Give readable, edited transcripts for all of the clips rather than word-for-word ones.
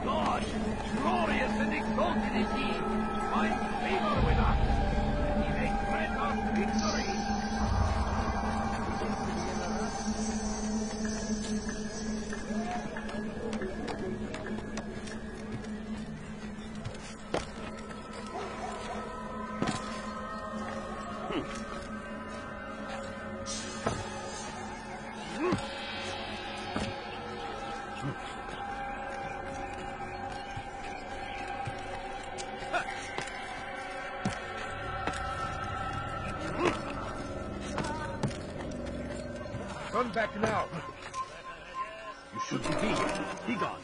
God, glorious and exalted is he! Find favor with us, and he may grant us victory! Come back now. You shouldn't be here. Be gone.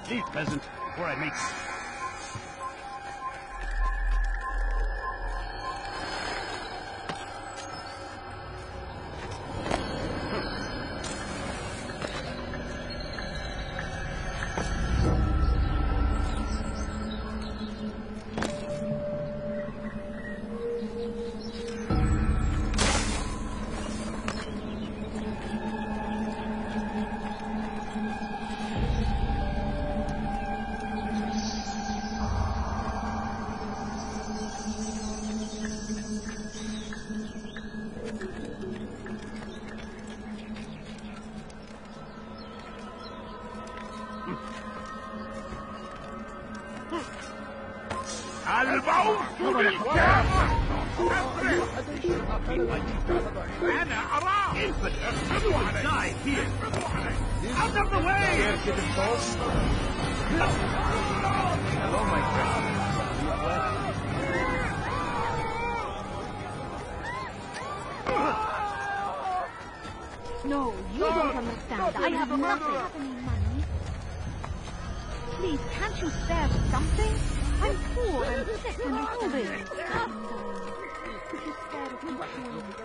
Leave, peasant, before I make... الموت بالكامل أنا أراه die here out of the way hello my friend No, you don't understand. I have nothing. Please, can't you spare something? I'm poor and sick and hungry. Could you spare a few coins?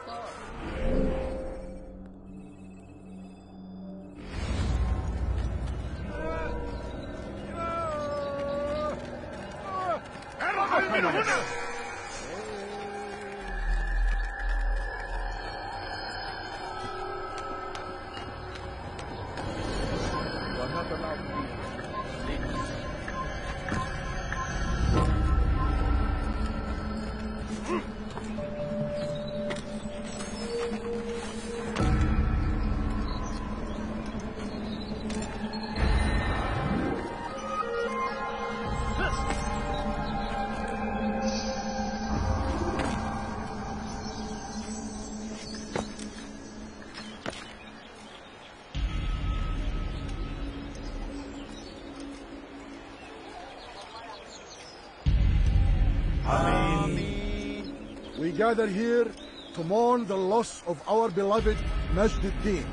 We gather here to mourn the loss of our beloved Majd-ud-Din.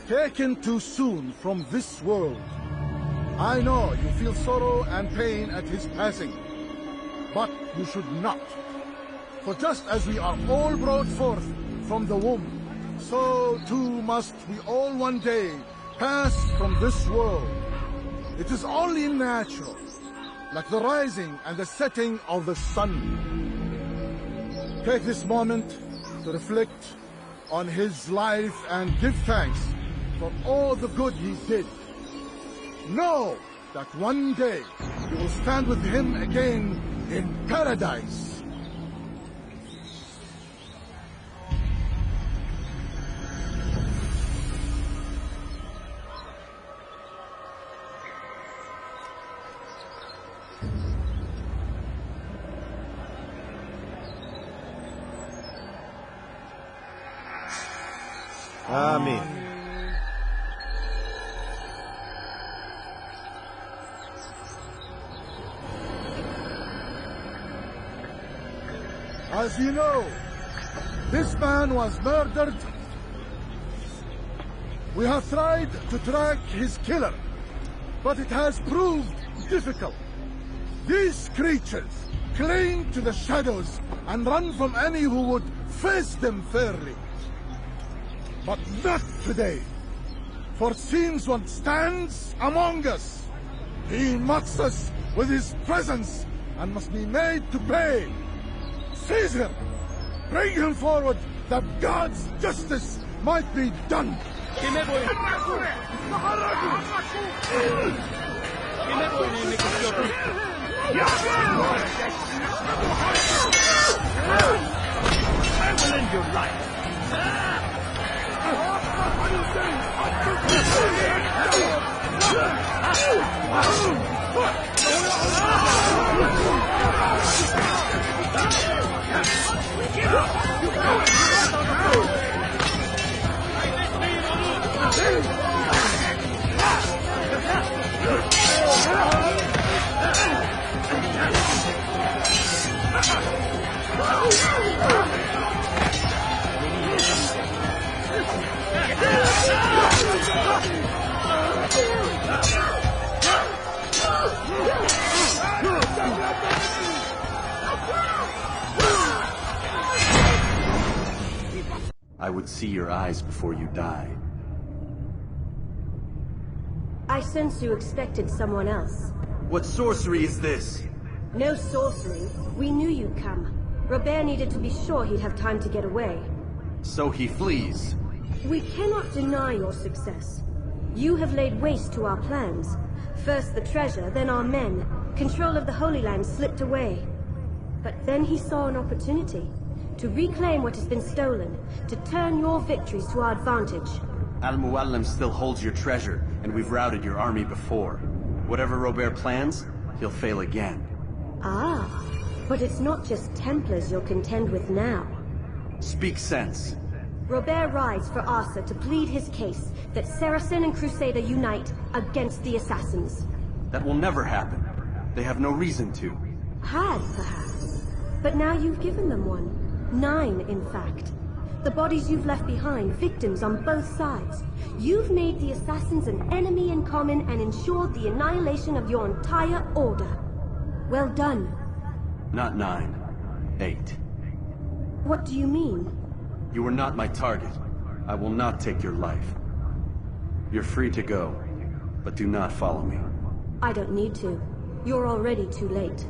Taken too soon from this world. I know you feel sorrow and pain at his passing, but you should not. For just as we are all brought forth from the womb, so too must we all one day pass from this world. It is only natural, like the rising and the setting of the sun. Take this moment to reflect on his life and give thanks for all the good he did. Know that one day you will stand with him again in paradise. Amen. As you know, this man was murdered. We have tried to track his killer, but it has proved difficult. These creatures cling to the shadows and run from any who would face them fairly. But not today, for since one stands among us, he mocks us with his presence and must be made to pay. Seize him! Bring him forward that God's justice might be done! I will end your life. I would see your eyes before you die. I sense you expected someone else. What sorcery is this? No sorcery. We knew you'd come. Robert needed to be sure he'd have time to get away. So he flees. We cannot deny your success. You have laid waste to our plans. First the treasure, then our men. Control of the Holy Land slipped away. But then he saw an opportunity. To reclaim what has been stolen. To turn your victories to our advantage. Al-Muallim still holds your treasure, and we've routed your army before. Whatever Robert plans, he'll fail again. Ah, but it's not just Templars you'll contend with now. Speak sense. Robert rides for Arsuf to plead his case that Saracen and Crusader unite against the Assassins. That will never happen. They have no reason to. Had, perhaps. But now you've given them one. 9, in fact. The bodies you've left behind, victims on both sides. You've made the Assassins an enemy in common and ensured the annihilation of your entire order. Well done. Not 9. 8. What do you mean? You are not my target. I will not take your life. You're free to go, but do not follow me. I don't need to. You're already too late.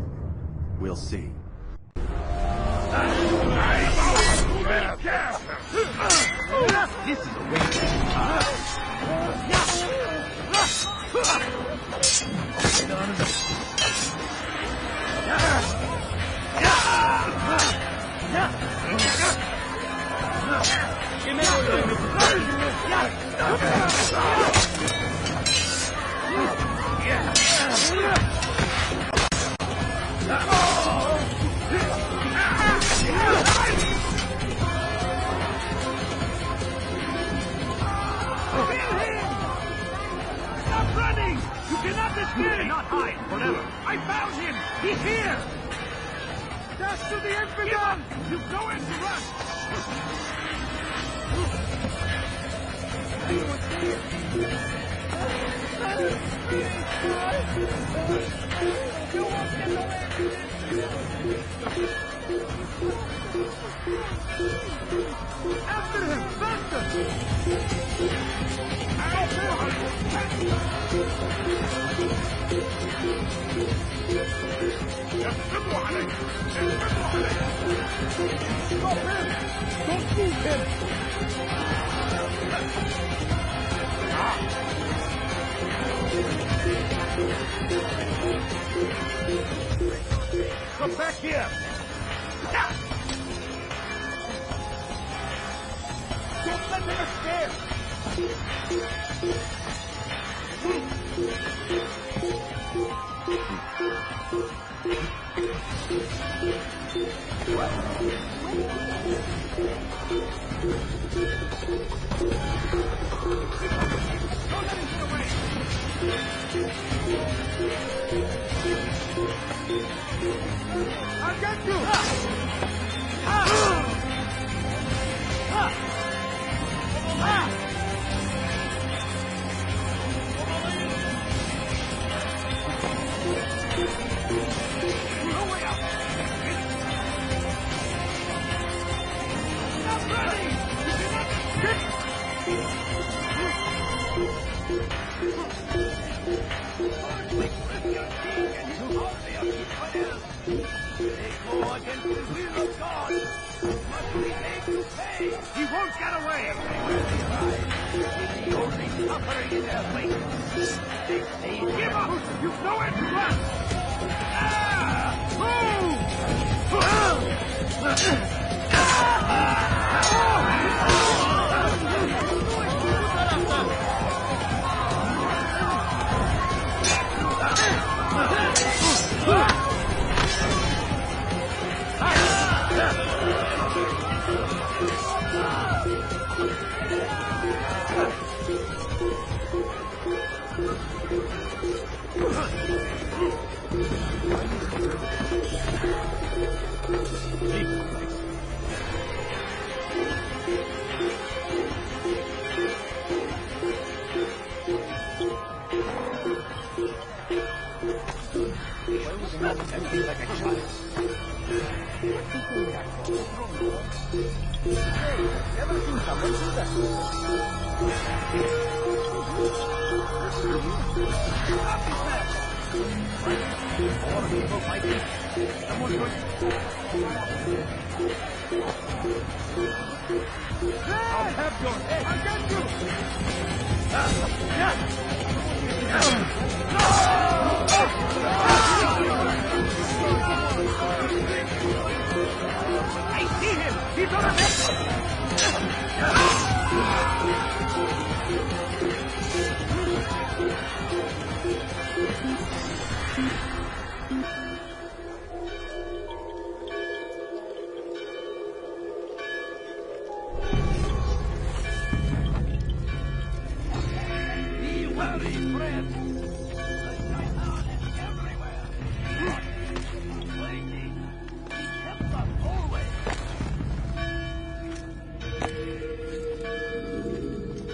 We'll see. This is a waste of time. Stop running! You cannot escape! You cannot hide forever! I found him! He's here! Dash to the infidel! You go in to run! After him! Faster! يسلموا عليك! يسلموا عليك! Stop him! Don't move him! Come back here! Don't let him escape! I'll get you! will of God must be made to pay. He won't get away. The only suffering in their wake. Give up! You've nowhere to run!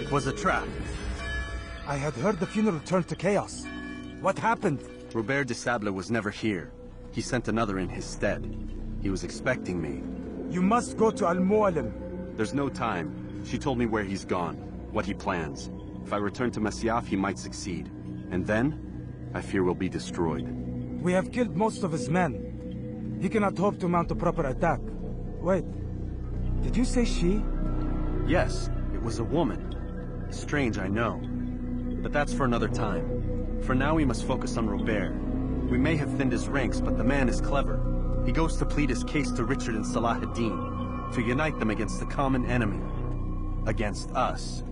It was a trap. I had heard the funeral turned to chaos. What happened? Robert de Sable was never here. He sent another in his stead. He was expecting me. You must go to Al-Mualim. There's no time. She told me where he's gone, what he plans. If I return to Masyaf, he might succeed. And then, I fear we'll be destroyed. We have killed most of his men. He cannot hope to mount a proper attack. Wait, did you say she? Yes, it was a woman. Strange, I know. But that's for another time. For now, we must focus on Robert. We may have thinned his ranks, but the man is clever. He goes to plead his case to Richard and Salah ad-Din, to unite them against the common enemy. Against us.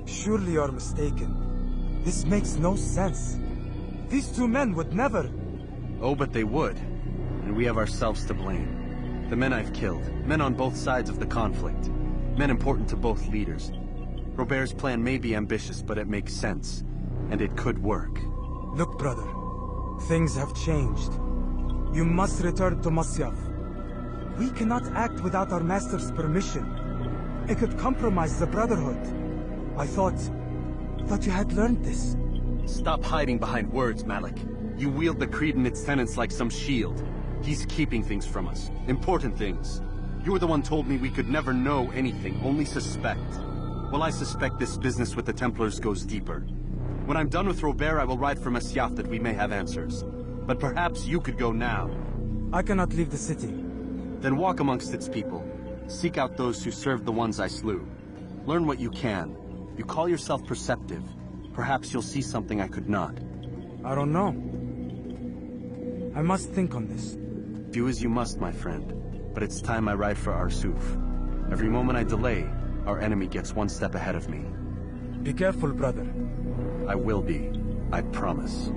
Surely you're mistaken. This makes no sense. These two men would never... Oh, but they would. And we have ourselves to blame. The men I've killed, men on both sides of the conflict. Men important to both leaders. Robert's plan may be ambitious, but it makes sense. And it could work. Look, brother. Things have changed. You must return to Masyaf. We cannot act without our master's permission. It could compromise the Brotherhood. I thought you had learned this. Stop hiding behind words, Malik. You wield the creed and its tenets like some shield. He's keeping things from us. Important things. You were the one told me we could never know anything, only suspect. Well, I suspect this business with the Templars goes deeper. When I'm done with Robert, I will ride for Masyaf that we may have answers. But perhaps you could go now. I cannot leave the city. Then walk amongst its people. Seek out those who served the ones I slew. Learn what you can. You call yourself perceptive. Perhaps you'll see something I could not. I don't know. I must think on this. Do as you must, my friend. But it's time I ride for Arsuf. Every moment I delay, our enemy gets one step ahead of me. Be careful, brother. I will be. I promise.